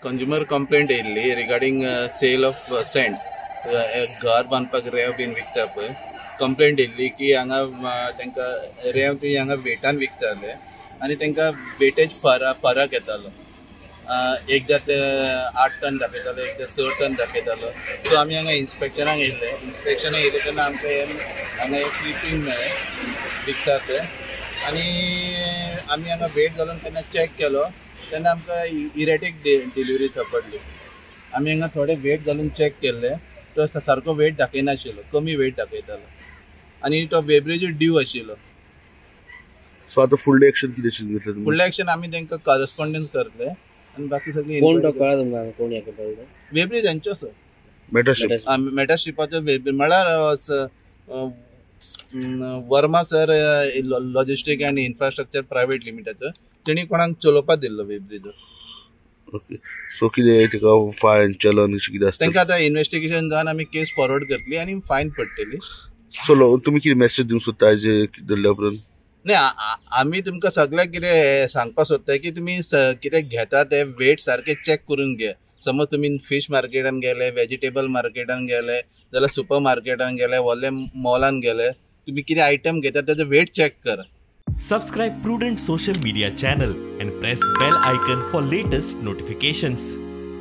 Consumer complaint येयल्ली regarding sale of sand घर बांदपाक रेंव बीन विकता पळय. कंप्लेंट येयल्ली की हांगा तांकां रेंव बी हांगा वेटान विकताले आनी तांकां वेटेज फरक येतालो. एकदां ते 8 टन दाखयतालो, एकदां 6 टन दाखयतालो. सो आमी हांगा इन्स्पेक्शनाक येयल्ले. इन्स्पेक्शनाक येयले तेन्ना आमकां हांगा एक क्लिपींग मेळ्ळें विकतात ते आनी आमी हांगा वेट घालून केन्ना चॅक केलो तेन्ना आमकां इरेटीक डिलिव्हरी सापडली. आमी हांगा थोडे वेट घालून चॅक केल्ले, तो सारको वेट दाखयनाशिल्लो, कमी वेट दाखयतालो आनी तो वेब्रेज ड्यू आशिल्लो. सो आता फुडली एक्शन कितें घेतलें तुमी? फुडलें एक्शन आमी तांकां कॉरस्पॉन्डन्स करतले आनी बाकी सगळी कोण तो कळ्ळा तुमकां कोण हे करता? वेब्रेज हांचो सर. मेटाशिप मेटाशिपाचो वेब्रेज म्हळ्यार Verma sir logistic and infrastructure private limited तेणी कोणाक चलोवपाक दिल्लो वेब्रेज. ओके. सो कितें तेका फायन चलन अशें कितें आसता? तांकां आतां इन्व्हेस्टिगेशन जावन आमी केस फॉरवर्ड करतली आनी फायन पडटली. सो तुमी कितें मेसेज दिवंक सोदता हेजे धरल्या उपरांत? नाही, आमी तुमकां सगळ्याक कितें सांगपाक सोदता की तुमी कितें घेता ते वेट सारके चॅक करून घे. समज तुमी फिश मार्केटान गेले, वेजिटेबल मार्केटान गेले, जाल्यार सुपर मार्केटान गेले, व्हडले मॉलान गेले, तुमी कितें आयटम घेता तेजो वेट चॅक करा. Subscribe Prudent social media channel and press bell icon for latest notifications.